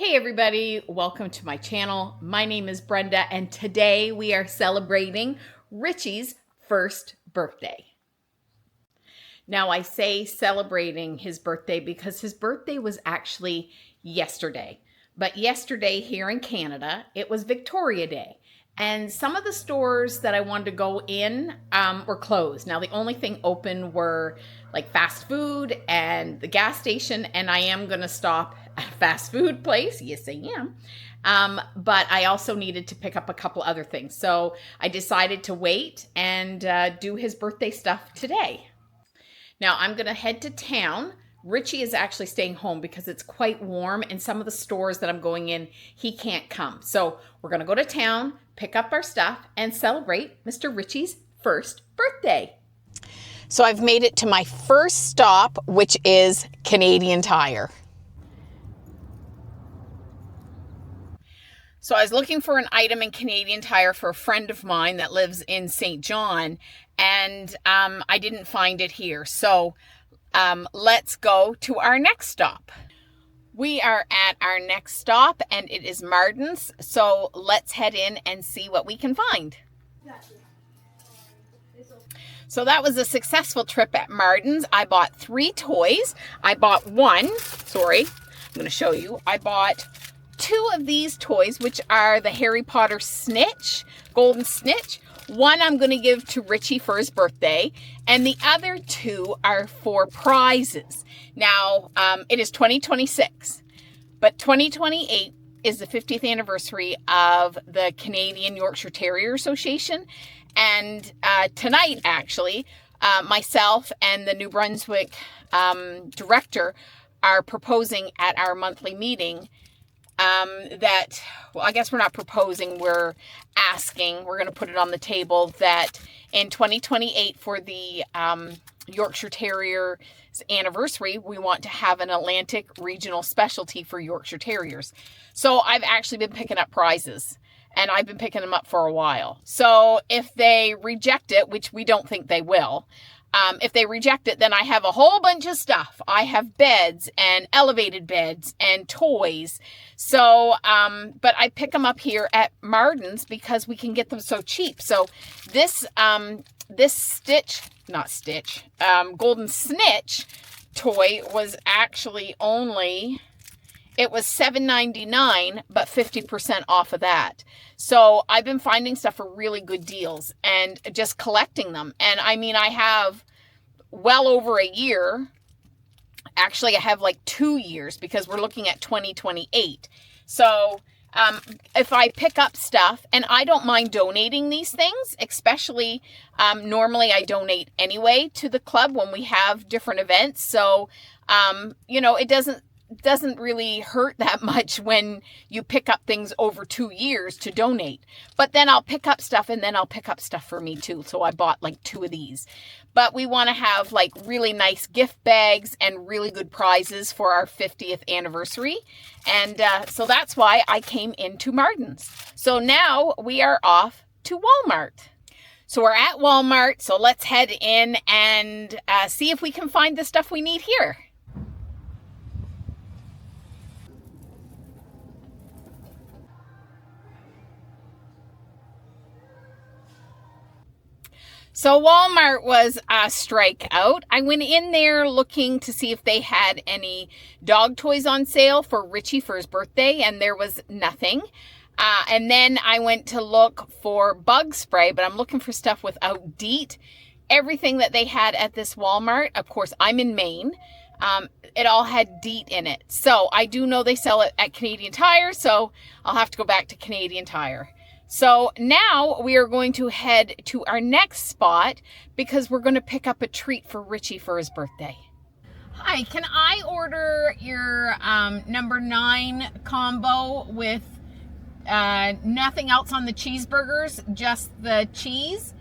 Hey everybody, welcome to my channel. My name is Brenda and today we are celebrating Richie's first birthday. Now I say celebrating his birthday because his birthday was actually yesterday. But yesterday here in Canada, it was Victoria Day. And some of the stores that I wanted to go in were closed. Now the only thing open were like fast food and the gas station, and I am gonna stop at a fast food place. Yes, I am. But I also needed to pick up a couple other things. So I decided to wait and do his birthday stuff today. Now I'm gonna head to town. Richie is actually staying home because it's quite warm and some of the stores that I'm going in, he can't come. So we're gonna go to town, pick up our stuff, and celebrate Mr. Richie's first birthday. So I've made it to my first stop, which is Canadian Tire. So I was looking for an item in Canadian Tire for a friend of mine that lives in St. John, and I didn't find it here. So let's go to our next stop. We are at our next stop, and it is Martin's. So let's head in and see what we can find. So that was a successful trip at Martin's. I bought 3 toys. I bought one, sorry, I'm going to show you. I bought 2 of these toys, which are the Harry Potter Snitch, Golden Snitch. One I'm going to give to Richie for his birthday, and the other 2 are for prizes. Now, it is 2026, but 2028 is the 50th anniversary of the Canadian Yorkshire Terrier Association. And tonight, actually, myself and the New Brunswick director are proposing at our monthly meeting that, well, I guess we're not proposing, we're asking, we're going to put it on the table that in 2028 for the Yorkshire Terrier's anniversary, we want to have an Atlantic regional specialty for Yorkshire Terriers. So I've actually been picking up prizes, and I've been picking them up for a while. So if they reject it, which we don't think they will, if they reject it, then I have a whole bunch of stuff. I have beds and elevated beds and toys. So, but I pick them up here at Martin's because we can get them so cheap. So this, this Golden Snitch toy was actually only, it was $7.99, but 50% off of that. So I've been finding stuff for really good deals and just collecting them. And I mean, I have well over a year. Actually, I have like 2 years because we're looking at 2028. So if I pick up stuff, and I don't mind donating these things, especially normally I donate anyway to the club when we have different events. So, you know, it doesn't really hurt that much when you pick up things over 2 years to donate. But then I'll pick up stuff, and then I'll pick up stuff for me too. So I bought like 2 of these. But we want to have like really nice gift bags and really good prizes for our 50th anniversary. And so that's why I came into Martin's. So now we are off to Walmart. So we're at Walmart. So let's head in and see if we can find the stuff we need here. So Walmart was a strikeout. I went in there looking to see if they had any dog toys on sale for Richie for his birthday, and there was nothing. And then I went to look for bug spray, but I'm looking for stuff without DEET. Everything that they had at this Walmart, of course, I'm in Maine, it all had DEET in it. So I do know they sell it at Canadian Tire, so I'll have to go back to Canadian Tire. So now we are going to head to our next spot because we're going to pick up a treat for Richie for his birthday. Hi, can I order your number 9 combo with nothing else on the cheeseburgers, just the cheese?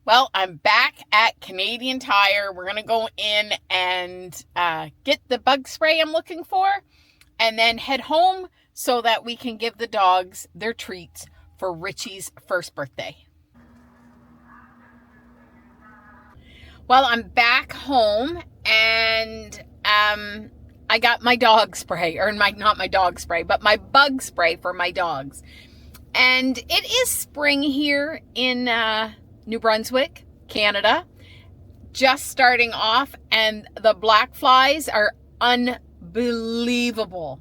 Well, I'm back at Canadian Tire. We're going to go in and get the bug spray I'm looking for and then head home so that we can give the dogs their treats for Richie's first birthday. Well, I'm back home, and I got my dog spray, or not my dog spray, but my bug spray for my dogs. And it is spring here in New Brunswick, Canada, just starting off, and the black flies are unbelievable.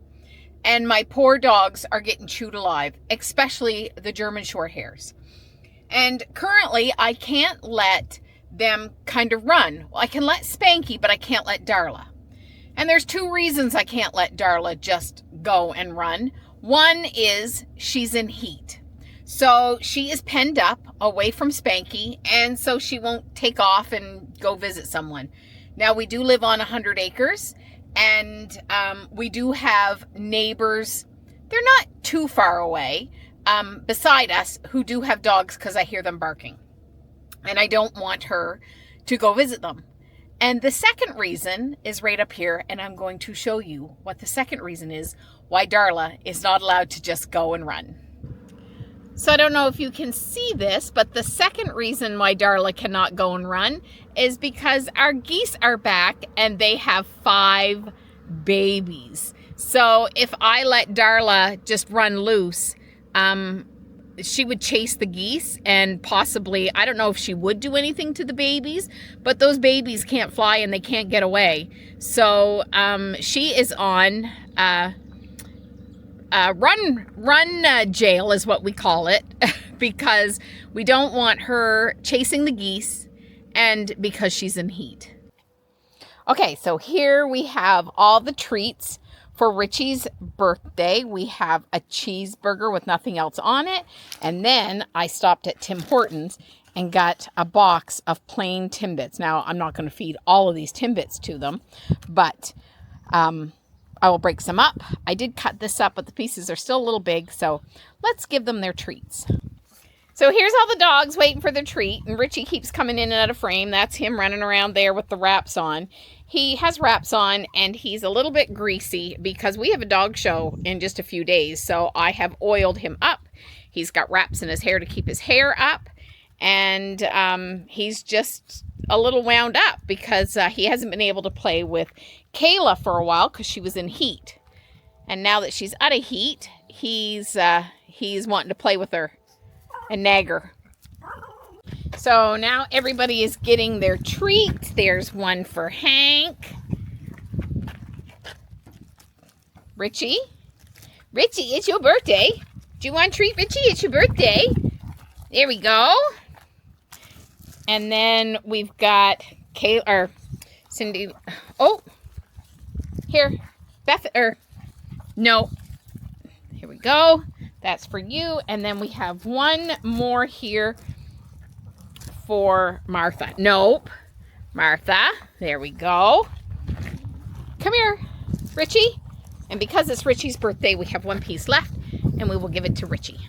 And my poor dogs are getting chewed alive, especially the German short hairs. And currently, I can't let them kind of run. Well, I can let Spanky, but I can't let Darla. And there's two reasons I can't let Darla just go and run. One is she's in heat. So she is penned up away from Spanky, and so she won't take off and go visit someone. Now, we do live on 100 acres, and we do have neighbors. They're not too far away beside us who do have dogs because I hear them barking. And I don't want her to go visit them. And the second reason is right up here, and I'm going to show you what the second reason is why Darla is not allowed to just go and run. So I don't know if you can see this, but the second reason why Darla cannot go and run is because our geese are back and they have 5 babies. So if I let Darla just run loose, she would chase the geese and possibly, I don't know if she would do anything to the babies, but those babies can't fly and they can't get away. So she is on run jail is what we call it, because we don't want her chasing the geese and because she's in heat. Okay, so here we have all the treats for Richie's birthday. We have a cheeseburger with nothing else on it. And then I stopped at Tim Hortons and got a box of plain Timbits. Now, I'm not going to feed all of these Timbits to them, but I will break some up. I did cut this up, but the pieces are still a little big, so let's give them their treats. So here's all the dogs waiting for their treat, and Richie keeps coming in and out of frame. That's him running around there with the wraps on. He has wraps on, and he's a little bit greasy because we have a dog show in just a few days, so I have oiled him up. He's got wraps in his hair to keep his hair up, and he's just a little wound up because he hasn't been able to play with Kayla for a while because she was in heat. And now that she's out of heat, he's wanting to play with her and nag her. So now everybody is getting their treats. There's one for Hank. Richie, it's your birthday. Do you want a treat, Richie? It's your birthday. There we go. And then we've got Kayla, or Cindy. Oh, here, Beth, no. Here we go. That's for you. And then we have one more here for Martha. Nope. Martha. There we go. Come here, Richie. And because it's Richie's birthday, we have one piece left, and we will give it to Richie.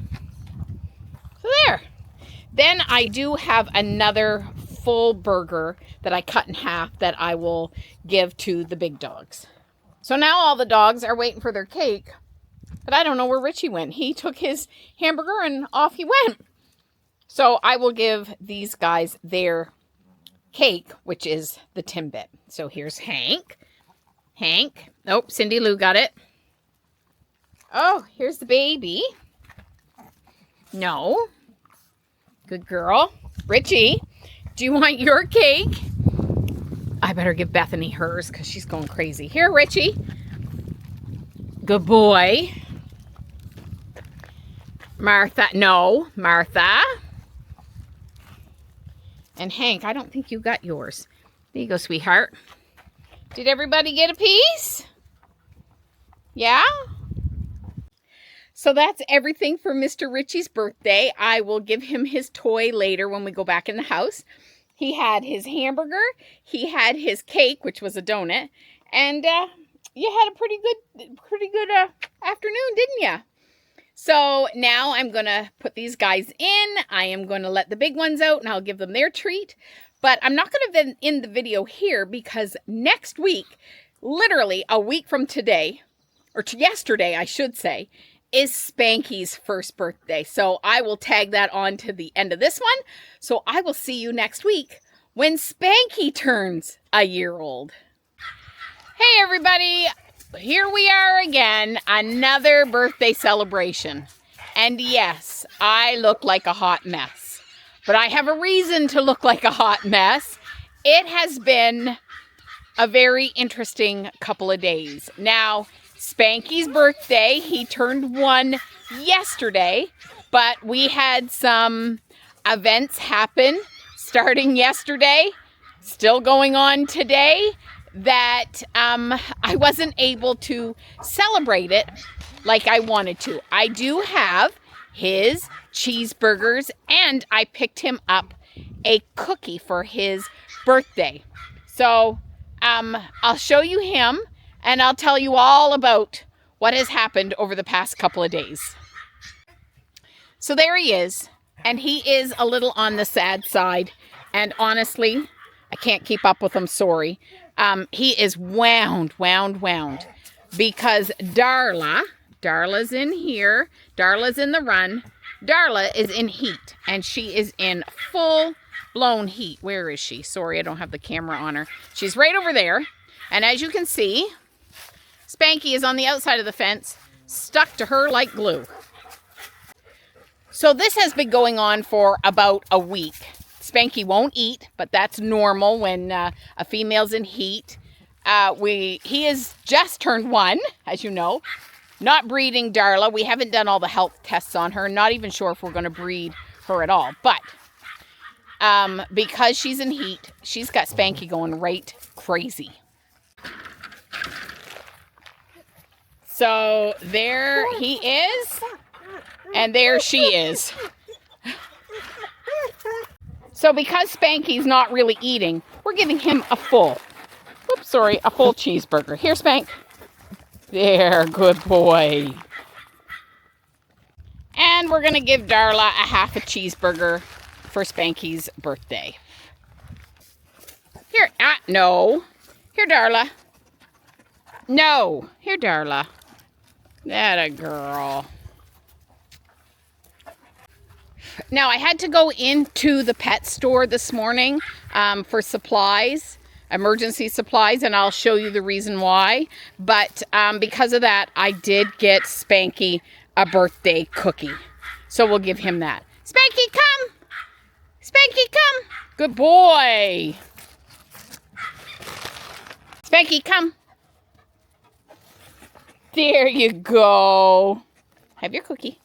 So there. Then I do have another full burger that I cut in half that I will give to the big dogs. So now all the dogs are waiting for their cake, but I don't know where Richie went. He took his hamburger and off he went. So I will give these guys their cake, which is the Timbit. So here's Hank. Hank. Nope, Cindy Lou got it. Oh, here's the baby. No. Good girl. Richie, do you want your cake? I better give Bethany hers because she's going crazy. Here, Richie. Good boy. Martha. No, Martha. And Hank, I don't think you got yours. There you go, sweetheart. Did everybody get a piece? Yeah? So that's everything for Mr. Richie's birthday. I will give him his toy later when we go back in the house. He had his hamburger. He had his cake, which was a donut. And you had a pretty good afternoon, didn't you? So now I'm going to put these guys in. I am going to let the big ones out and I'll give them their treat. But I'm not going to end the video here because next week, literally a week from today, or yesterday, I should say, is Spanky's first birthday. So I will tag that on to the end of this one. So I will see you next week when Spanky turns a year old. Hey everybody, Here we are again, another birthday celebration. And yes, I look like a hot mess. But I have a reason to look like a hot mess. It has been a very interesting couple of days. Now, Spanky's birthday, he turned 1 yesterday, but we had some events happen starting yesterday, still going on today, that I wasn't able to celebrate it like I wanted to. I do have his cheeseburgers, and I picked him up a cookie for his birthday. So I'll show you him, and I'll tell you all about what has happened over the past couple of days. So there he is, and he is a little on the sad side, and honestly, I can't keep up with him, sorry. He is wound, because Darla's in here, Darla's in the run, Darla is in heat, and she is in full-blown heat. Where is she? Sorry, I don't have the camera on her. She's right over there, and as you can see, Spanky is on the outside of the fence, stuck to her like glue. So this has been going on for about a week. Spanky won't eat, but that's normal when a female's in heat. He has just turned 1, as you know. Not breeding Darla. We haven't done all the health tests on her. Not even sure if we're going to breed her at all. But because she's in heat, she's got Spanky going right crazy. So there he is, and there she is. So because Spanky's not really eating, we're giving him a full cheeseburger. Here, Spank. There, good boy. And we're going to give Darla a half a cheeseburger for Spanky's birthday. Here, no. Here, Darla. No. Here, Darla. That a girl. Now, I had to go into the pet store this morning for supplies, emergency supplies, and I'll show you the reason why. But because of that, I did get Spanky a birthday cookie. So we'll give him that. Spanky, come! Spanky, come! Good boy! Spanky, come! There you go. Have your cookie.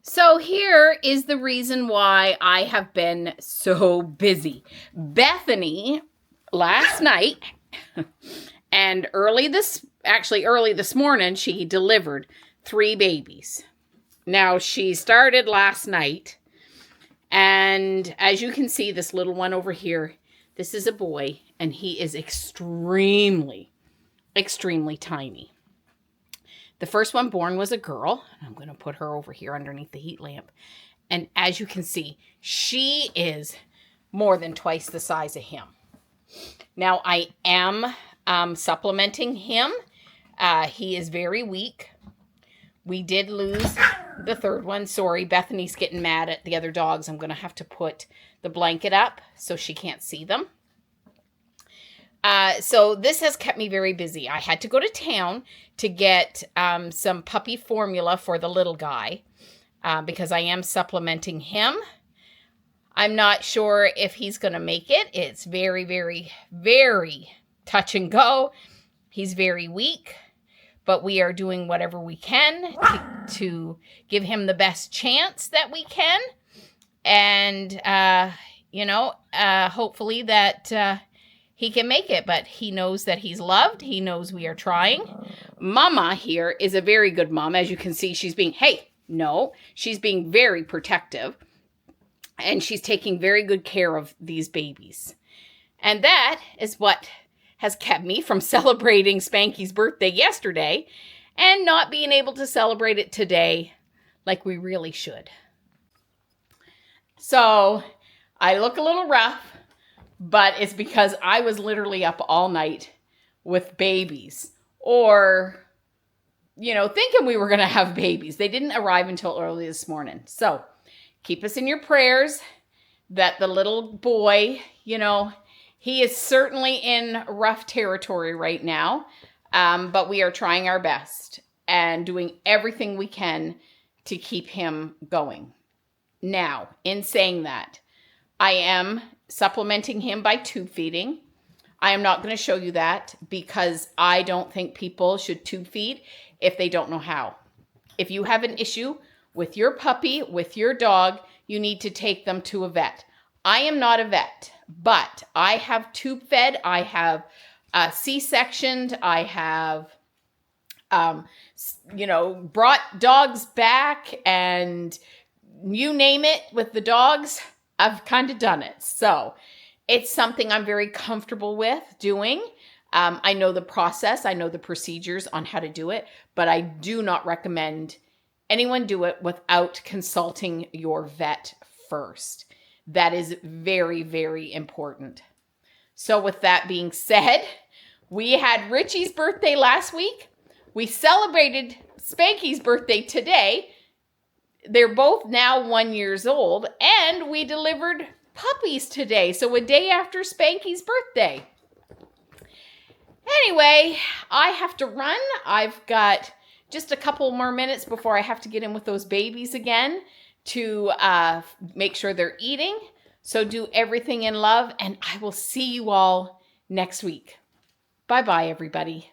So here is the reason why I have been so busy. Bethany, last night, and early this morning, she delivered 3 babies. Now, she started last night, and as you can see, this little one over here, this is a boy, and he is extremely tiny. The first one born was a girl. I'm going to put her over here underneath the heat lamp. And as you can see, she is more than twice the size of him. Now, I am supplementing him. He is very weak. We did lose the third one. Sorry, Bethany's getting mad at the other dogs. I'm going to have to put the blanket up so she can't see them. So this has kept me very busy. I had to go to town to get some puppy formula for the little guy because I am supplementing him. I'm not sure if he's going to make it. It's very, very, very touch and go. He's very weak, but we are doing whatever we can to give him the best chance that we can. And, hopefully that he can make it, but he knows that he's loved. He knows we are trying. Mama here is a very good mom. As you can see, she's being very protective, and she's taking very good care of these babies. And that is what has kept me from celebrating Spanky's birthday yesterday and not being able to celebrate it today like we really should. So I look a little rough, but it's because I was literally up all night with babies or, thinking we were going to have babies. They didn't arrive until early this morning. So keep us in your prayers that the little boy, He is certainly in rough territory right now, but we are trying our best and doing everything we can to keep him going. Now, in saying that, I am supplementing him by tube feeding. I am not going to show you that because I don't think people should tube feed if they don't know how. If you have an issue with your puppy, with your dog, you need to take them to a vet. I am not a vet, but I have tube fed, I have C-sectioned, I have, brought dogs back, and you name it with the dogs, I've kind of done it. So it's something I'm very comfortable with doing. I know the process, I know the procedures on how to do it, but I do not recommend anyone do it without consulting your vet first. That is very, very important. So with that being said, we had Richie's birthday last week. We celebrated Spanky's birthday today. They're both now 1 year old, and we delivered puppies today. So a day after Spanky's birthday. Anyway, I have to run. I've got just a couple more minutes before I have to get in with those babies again to make sure they're eating. So do everything in love, and I will see you all next week. Bye-bye, everybody.